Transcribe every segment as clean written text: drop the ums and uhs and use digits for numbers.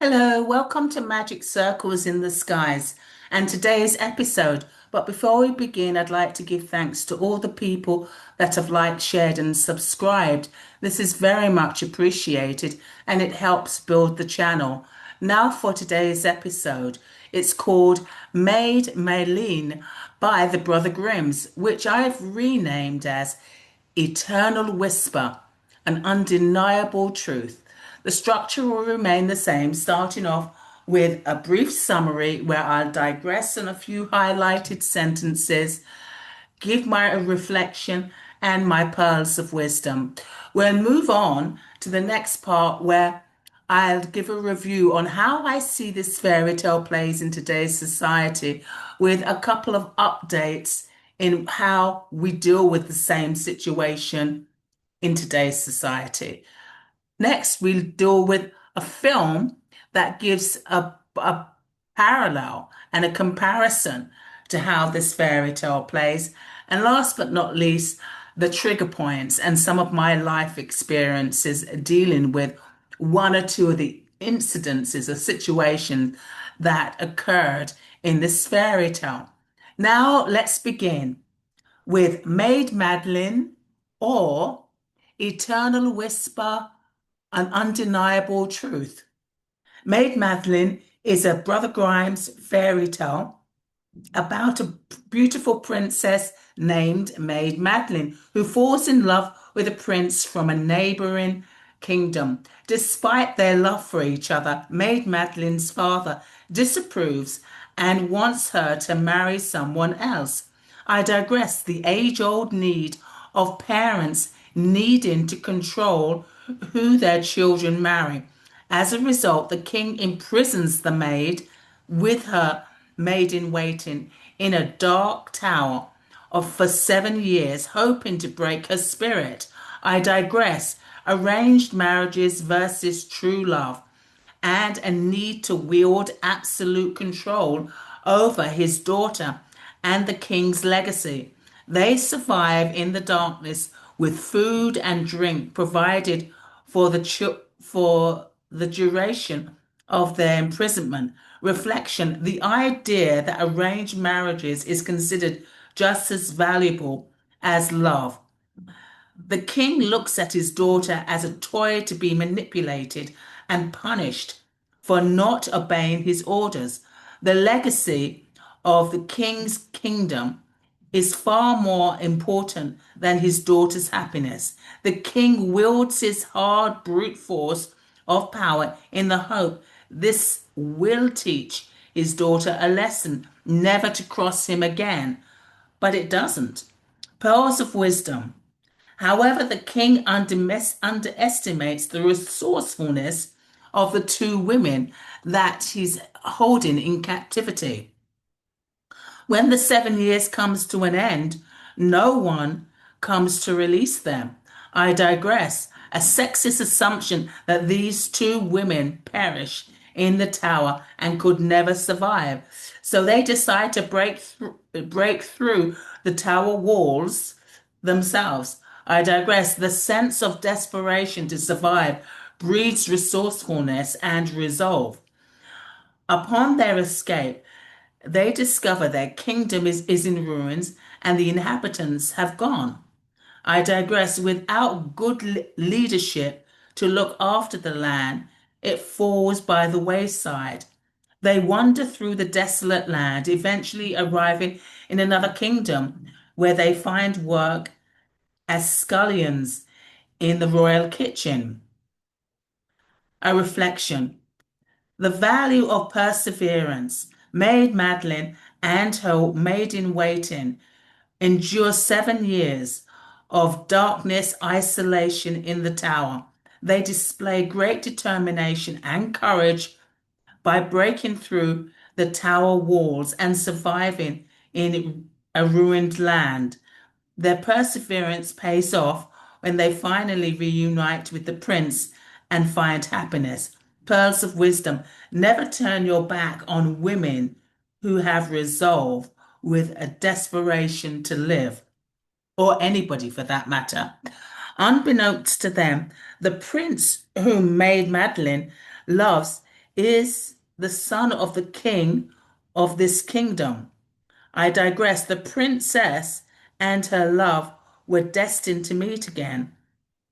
Hello, welcome to Magic Circles in the Skies and today's episode. But before we begin, I'd like to give thanks to all the people that have liked, shared, and subscribed. This is very much appreciated and it helps build the channel. Now, for today's episode, it's called Maid Maleen by the Brother Grimms, which I've renamed as Eternal Whisper, an undeniable truth. The structure will remain the same, starting off with a brief summary where I'll digress on a few highlighted sentences, give my reflection and my pearls of wisdom. We'll move on to the next part where I'll give a review on how I see this fairy tale plays in today's society with a couple of updates in how we deal with the same situation in today's society. Next, we'll deal with a film that gives a parallel and a comparison to how this fairy tale plays. And last but not least, the trigger points and some of my life experiences dealing with one or two of the incidences or situations that occurred in this fairy tale. Now, let's begin with Maid Madeline or Eternal Whisper, an undeniable truth. Maid Madeline is a Brother Grimes fairy tale about a beautiful princess named Maid Madeline who falls in love with a prince from a neighboring kingdom. Despite their love for each other, Maid Madeline's father disapproves and wants her to marry someone else. I digress. The age-old need of parents needing to control who their children marry. As a result, the king imprisons the maid with her maid in waiting in a dark tower for 7 years, hoping to break her spirit. I digress. Arranged marriages versus true love, and a need to wield absolute control over his daughter and the king's legacy. They survive in the darkness with food and drink provided for the duration of their imprisonment. Reflection: the idea that arranged marriages is considered just as valuable as love. The king looks at his daughter as a toy to be manipulated and punished for not obeying his orders. The legacy of the king's kingdom is far more important than his daughter's happiness. The king wields his hard brute force of power in the hope this will teach his daughter a lesson never to cross him again. But it doesn't. Pearls of wisdom. However, the king underestimates the resourcefulness of the two women that he's holding in captivity. When the 7 years comes to an end, no one comes to release them. I digress. A sexist assumption that these two women perish in the tower and could never survive. So they decide to break through the tower walls themselves. I digress. The sense of desperation to survive breeds resourcefulness and resolve. Upon their escape, they discover their kingdom is in ruins and the inhabitants have gone. I digress. Without good leadership to look after the land, it falls by the wayside. They wander through the desolate land, eventually arriving in another kingdom where they find work as scullions in the royal kitchen. A reflection. The value of perseverance. Maid Madeline and her maid in waiting endure 7 years of darkness, isolation in the tower. They display great determination and courage by breaking through the tower walls and surviving in a ruined land. Their perseverance pays off when they finally reunite with the prince and find happiness. Pearls of wisdom. Never turn your back on women who have resolve with a desperation to live, or anybody for that matter. Unbeknownst to them, the prince whom Maid Madeline loves is the son of the king of this kingdom. I digress. The princess and her love were destined to meet again.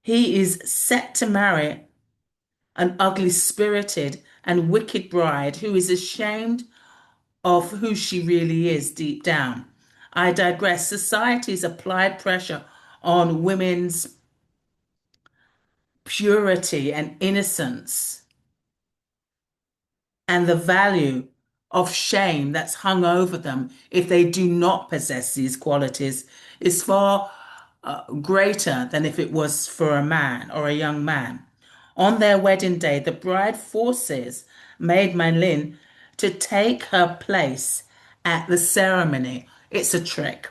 He is set to marry an ugly spirited and wicked bride who is ashamed of who she really is deep down. I digress. Society's applied pressure on women's purity and innocence and the value of shame that's hung over them if they do not possess these qualities is far greater than if it was for a man or a young man. On their wedding day, the bride forces Maid Maleen to take her place at the ceremony. It's a trick.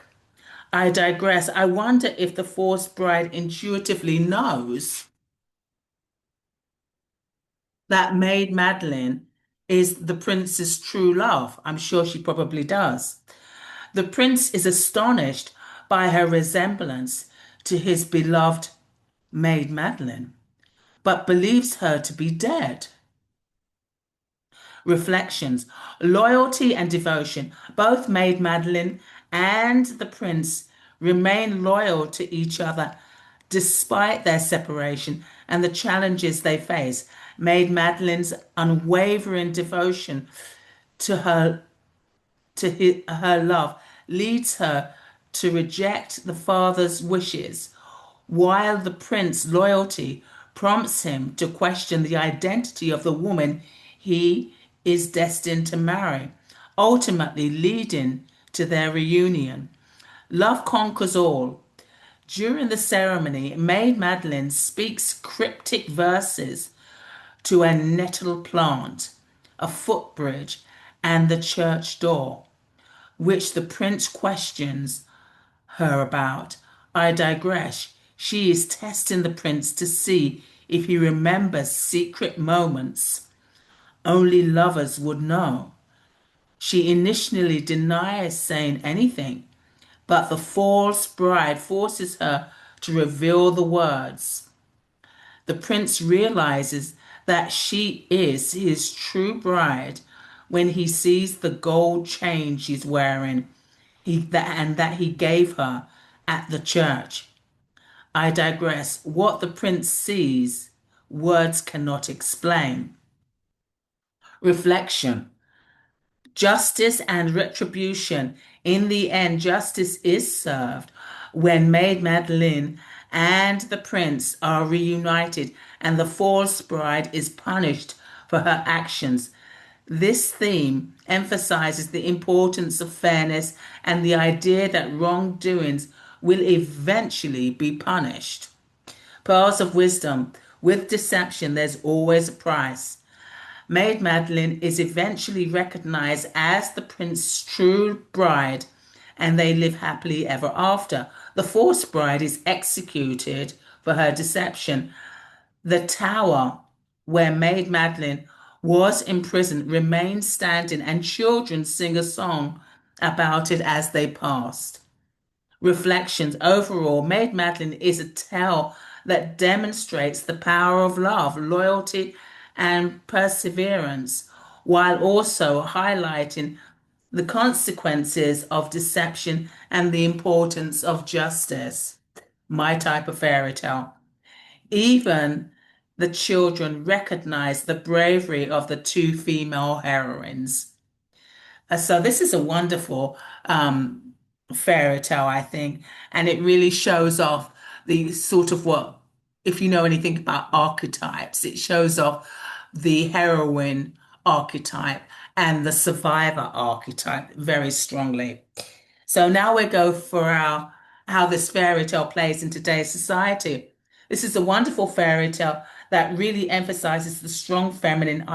I digress. I wonder if the forced bride intuitively knows that Maid Madeline is the prince's true love. I'm sure she probably does. The prince is astonished by her resemblance to his beloved Maid Madeline, but believes her to be dead. Reflections, loyalty and devotion. Both Maid Madeline and the prince remain loyal to each other despite their separation and the challenges they face. Maid Madeline's unwavering devotion to her love leads her to reject the father's wishes, while the prince's loyalty prompts him to question the identity of the woman he is destined to marry, ultimately leading to their reunion. Love conquers all. During the ceremony, Maid Madeline speaks cryptic verses to a nettle plant, a footbridge, and the church door, which the prince questions her about. I digress. She is testing the prince to see if he remembers secret moments only lovers would know. She initially denies saying anything, but the false bride forces her to reveal the words. The prince realizes that she is his true bride when he sees the gold chain she's wearing and that he gave her at the church. I digress. What the prince sees, words cannot explain. Reflection. Justice and retribution. In the end, justice is served when Maid Madeline and the prince are reunited and the false bride is punished for her actions. This theme emphasizes the importance of fairness and the idea that wrongdoings will eventually be punished. Pearls of wisdom. With deception, there's always a price. Maid Madeline is eventually recognized as the prince's true bride, and they live happily ever after. The false bride is executed for her deception. The tower where Maid Madeline was imprisoned remains standing, and children sing a song about it as they passed. Reflections. Overall, Maid Madeline is a tale that demonstrates the power of love, loyalty, and perseverance, while also highlighting the consequences of deception and the importance of justice. My type of fairy tale. Even the children recognize the bravery of the two female heroines. So this is a wonderful fairy tale, I think, and it really shows off the sort of what, if you know anything about archetypes, it shows off the heroine archetype and the survivor archetype very strongly. So now we go for our how this fairy tale plays in today's society. This is a wonderful fairy tale that really emphasizes the strong feminine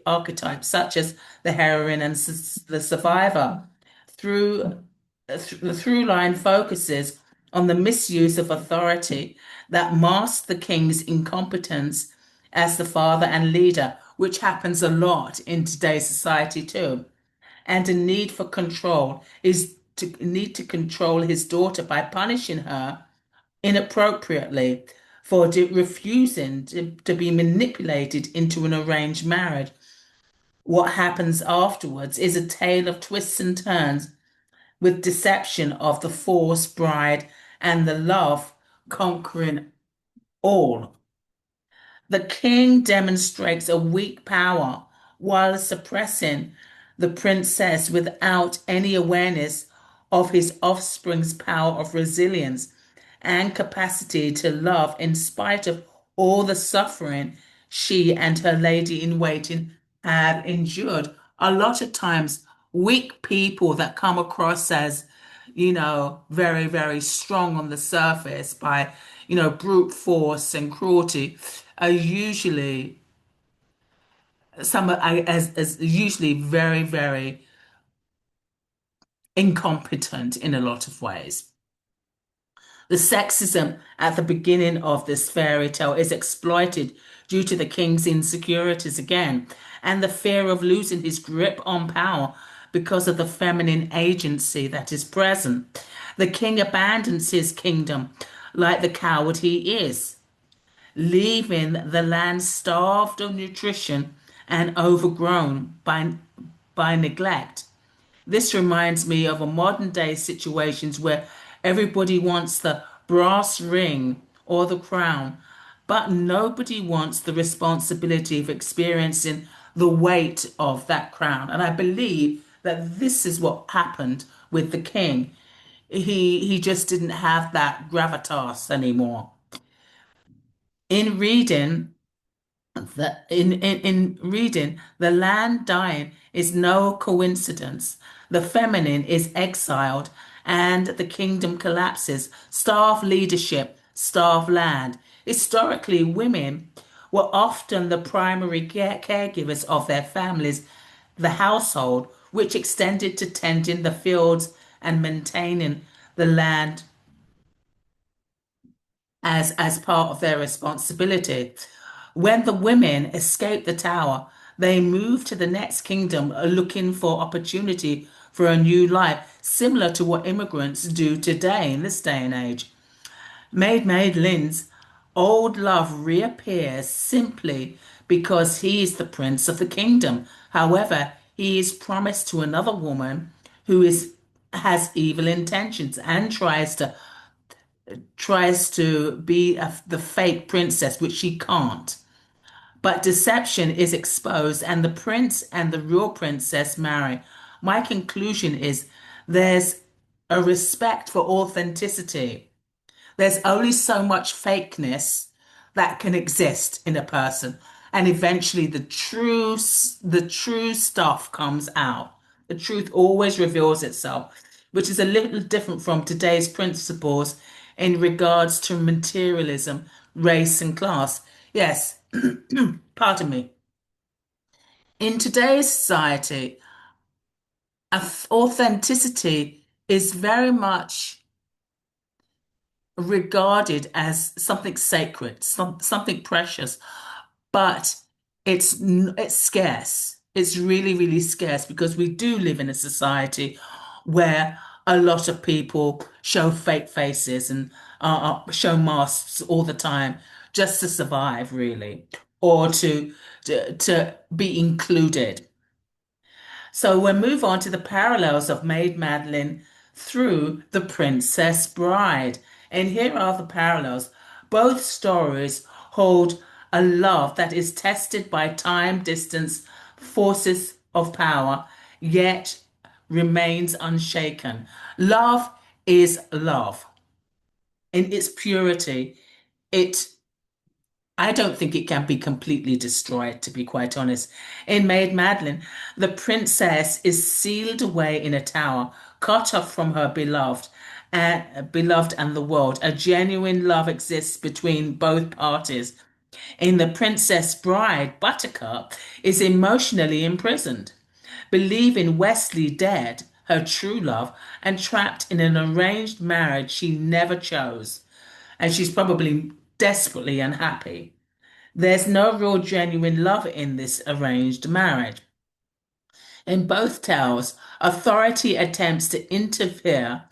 archetypes, such as the heroine and the survivor. Through the through line focuses on the misuse of authority that masks the king's incompetence as the father and leader, which happens a lot in today's society too, and a need for control is to need to control his daughter by punishing her inappropriately for refusing to be manipulated into an arranged marriage. What happens afterwards is a tale of twists and turns with deception of the forced bride and the love conquering all. The king demonstrates a weak power while suppressing the princess without any awareness of his offspring's power of resilience and capacity to love in spite of all the suffering she and her lady in waiting have endured. A lot of times, weak people that come across as, very, very strong on the surface by, brute force and cruelty are usually as usually very, very incompetent in a lot of ways. The sexism at the beginning of this fairy tale is exploited due to the king's insecurities again and the fear of losing his grip on power because of the feminine agency that is present. The king abandons his kingdom like the coward he is, leaving the land starved of nutrition and overgrown by neglect. This reminds me of a modern day situations where everybody wants the brass ring or the crown, but nobody wants the responsibility of experiencing the weight of that crown. And I believe that this is what happened with the king. He just didn't have that gravitas anymore. In reading, in reading, the land dying is no coincidence. The feminine is exiled and the kingdom collapses. Starved leadership, starved land. Historically, women were often the primary caregivers of their families, the household, which extended to tending the fields and maintaining the land as part of their responsibility. When the women escape the tower, they move to the next kingdom looking for opportunity for a new life, similar to what immigrants do today in this day and age. Maid Lynn's old love reappears simply because he is the prince of the kingdom. However, he is promised to another woman who is has evil intentions and tries to be the fake princess, which she can't. But deception is exposed, and the prince and the real princess marry. My conclusion is there's a respect for authenticity. There's only so much fakeness that can exist in a person, and eventually the true stuff comes out. The truth always reveals itself, which is a little different from today's principles in regards to materialism, race, and class. Yes, pardon me. In today's society, authenticity is very much regarded as something sacred, something precious, but it's scarce. It's really, really scarce because we do live in a society where a lot of people show fake faces and show masks all the time just to survive, really, or to be included. So we'll move on to the parallels of Maid Madeline through The Princess Bride. And here are the parallels. Both stories hold a love that is tested by time, distance, forces of power, yet remains unshaken. Love is love in its purity. It I don't think it can be completely destroyed, to be quite honest. In Maid Madeline, the princess is sealed away in a tower, cut off from her beloved and the world. A genuine love exists between both parties. In The Princess Bride, Buttercup is emotionally imprisoned, believing Wesley dead, her true love, and trapped in an arranged marriage she never chose. And she's probably desperately unhappy. There's no real genuine love in this arranged marriage. In both tales, authority attempts to interfere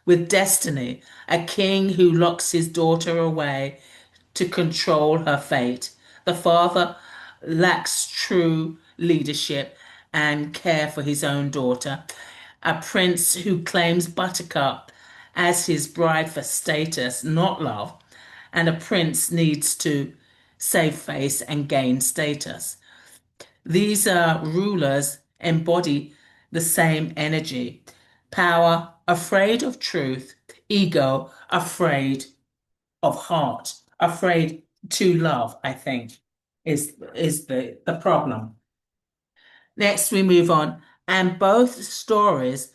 with destiny, a king who locks his daughter away to control her fate. The father lacks true leadership, and care for his own daughter, a prince who claims Buttercup as his bride for status, not love, and a prince needs to save face and gain status. These rulers embody the same energy: power, afraid of truth; ego, afraid of heart, afraid to love, I think, is the problem. Next, we move on. And both stories,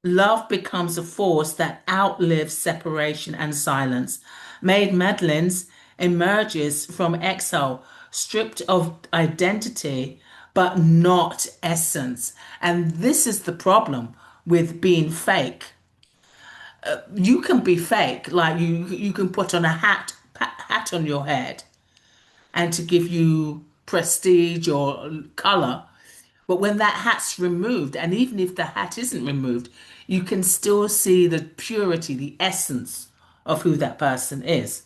love becomes a force that outlives separation and silence. Maid Madeline's emerges from exile, stripped of identity, but not essence. And this is the problem with being fake. You can be fake, like you can put on a hat on your head and to give you prestige or color. But when that hat's removed, and even if the hat isn't removed, you can still see the purity, the essence of who that person is.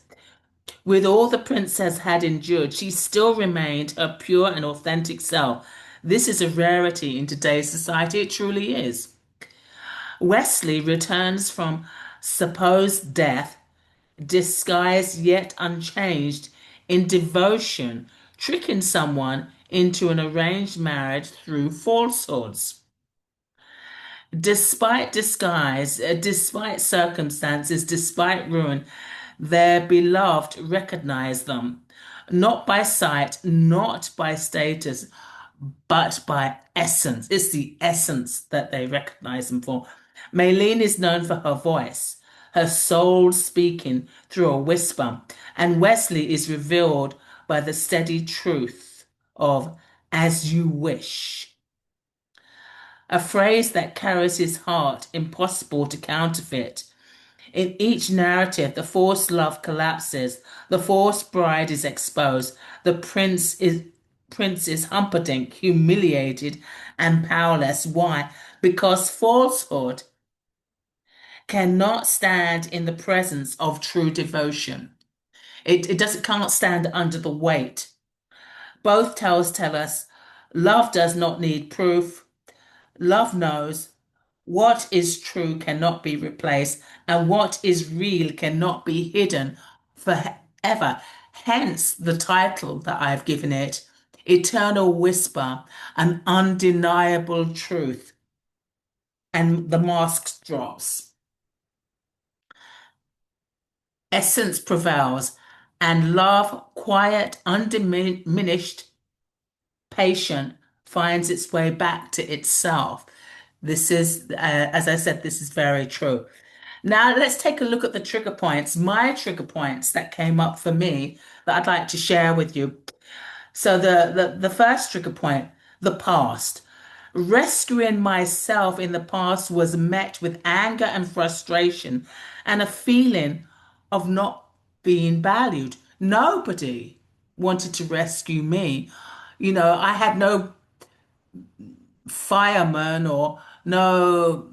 With all the princess had endured, she still remained her pure and authentic self. This is a rarity in today's society. It truly is. Wesley returns from supposed death, disguised yet unchanged, in devotion, tricking someone into an arranged marriage through falsehoods. Despite disguise, despite circumstances, despite ruin, their beloved recognize them, not by sight, not by status, but by essence. It's the essence that they recognize him for. Maylene is known for her voice, her soul speaking through a whisper, and Wesley is revealed by the steady truth of as you wish, a phrase that carries his heart, impossible to counterfeit. In each narrative, the forced love collapses, the forced bride is exposed, the prince is humperdinck, humiliated, and powerless. Why? Because falsehood cannot stand in the presence of true devotion. It doesn't can't stand under the weight. Both tales tell us love does not need proof. Love knows what is true cannot be replaced, and what is real cannot be hidden forever. Hence the title that I've given it, Eternal Whisper, an undeniable truth. And the mask drops. Essence prevails, and love, quiet, undiminished, patient, finds its way back to itself. This is, as I said, this is very true. Now, let's take a look at the trigger points, my trigger points that came up for me that I'd like to share with you. So, the first trigger point, the past. Rescuing myself in the past was met with anger and frustration and a feeling of not being valued. Nobody wanted to rescue me. I had no fireman or no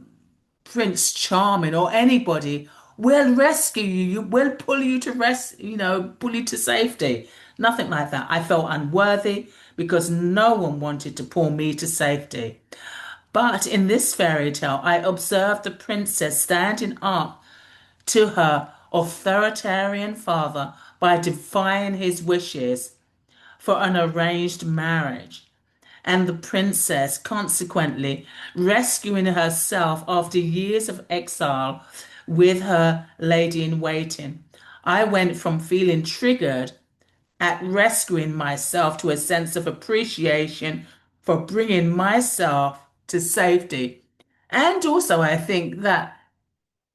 Prince Charming or anybody will rescue you, will pull you to pull you to safety. Nothing like that. I felt unworthy because no one wanted to pull me to safety. But in this fairy tale, I observed the princess standing up to her authoritarian father by defying his wishes for an arranged marriage, and the princess consequently rescuing herself after years of exile with her lady in waiting. I went from feeling triggered at rescuing myself to a sense of appreciation for bringing myself to safety. And also, I think that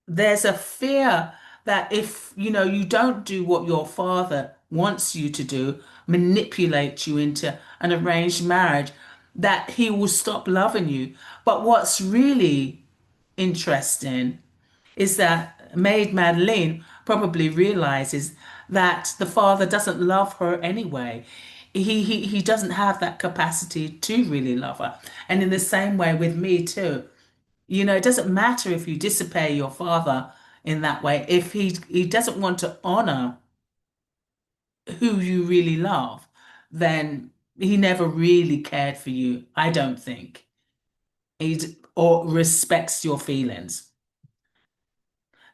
there's a fear that if you don't do what your father wants you to do, manipulate you into an arranged marriage, that he will stop loving you. But what's really interesting is that Maid Madeline probably realizes that the father doesn't love her anyway. He doesn't have that capacity to really love her. And in the same way with me too. It doesn't matter if you disobey your father in that way. If he doesn't want to honor who you really love, then he never really cared for you, I don't think. Or respects your feelings.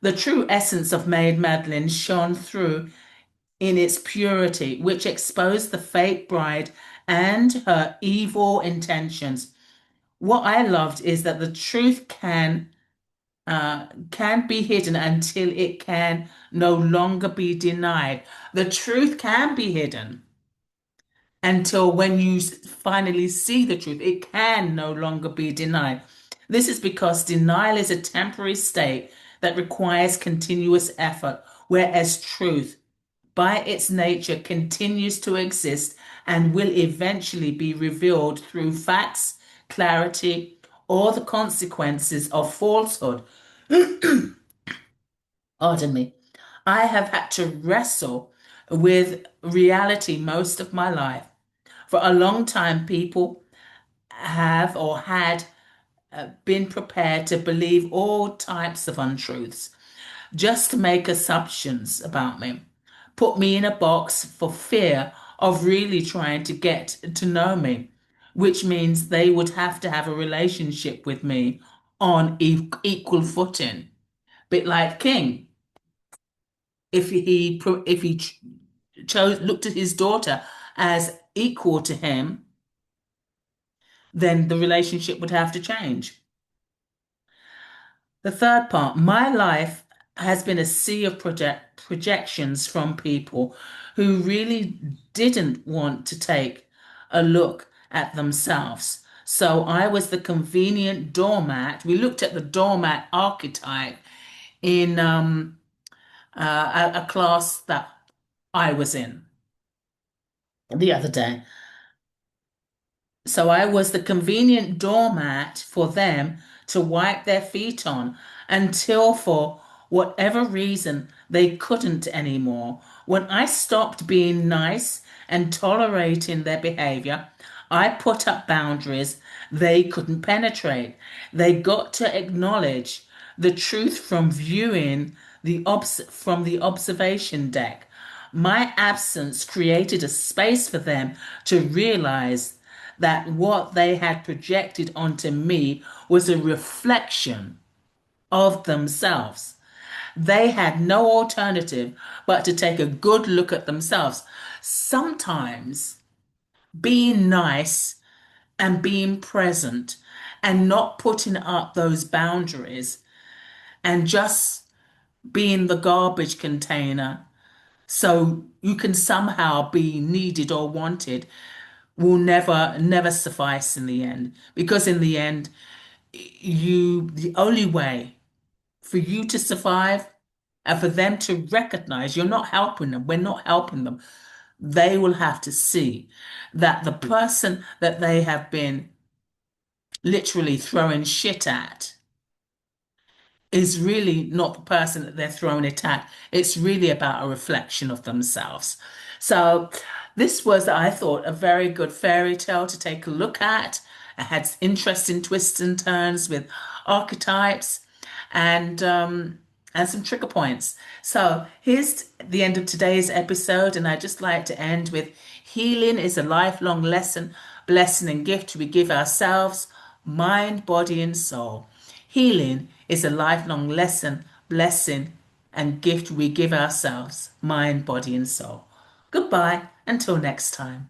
The true essence of Maid Madeline shone through in its purity, which exposed the fake bride and her evil intentions. What I loved is that the truth can be hidden until it can no longer be denied. The truth can be hidden until when you finally see the truth, it can no longer be denied. This is because denial is a temporary state that requires continuous effort, whereas truth, by its nature, continues to exist and will eventually be revealed through facts, clarity, or the consequences of falsehood. Pardon me. I have had to wrestle with reality most of my life. For a long time, people have or had been prepared to believe all types of untruths just to make assumptions about me, put me in a box for fear of really trying to get to know me, which means they would have to have a relationship with me on equal footing. Bit like King, if he chose looked at his daughter as equal to him, then the relationship would have to change. The third part, my life has been a sea of projections from people who really didn't want to take a look at themselves. So I was the convenient doormat. We looked at the doormat archetype in a class that I was in the other day. So I was the convenient doormat for them to wipe their feet on until, for whatever reason, they couldn't anymore. When I stopped being nice and tolerating their behavior, I put up boundaries they couldn't penetrate. They got to acknowledge the truth from viewing from the observation deck. My absence created a space for them to realize that what they had projected onto me was a reflection of themselves. They had no alternative but to take a good look at themselves. Sometimes being nice and being present and not putting up those boundaries and just being the garbage container so you can somehow be needed or wanted will never suffice in the end, because in the end, the only way for you to survive and for them to recognize you're not helping them, we're not helping them, they will have to see that the person that they have been literally throwing shit at is really not the person that they're throwing it at. It's really about a reflection of themselves. So this was, I thought, a very good fairy tale to take a look at. It had interesting twists and turns with archetypes and some trigger points. So here's the end of today's episode, and I just like to end with healing is a lifelong lesson, blessing and gift we give ourselves, mind, body, and soul. Healing is a lifelong lesson, blessing, and gift we give ourselves, mind, body, and soul. Goodbye until next time.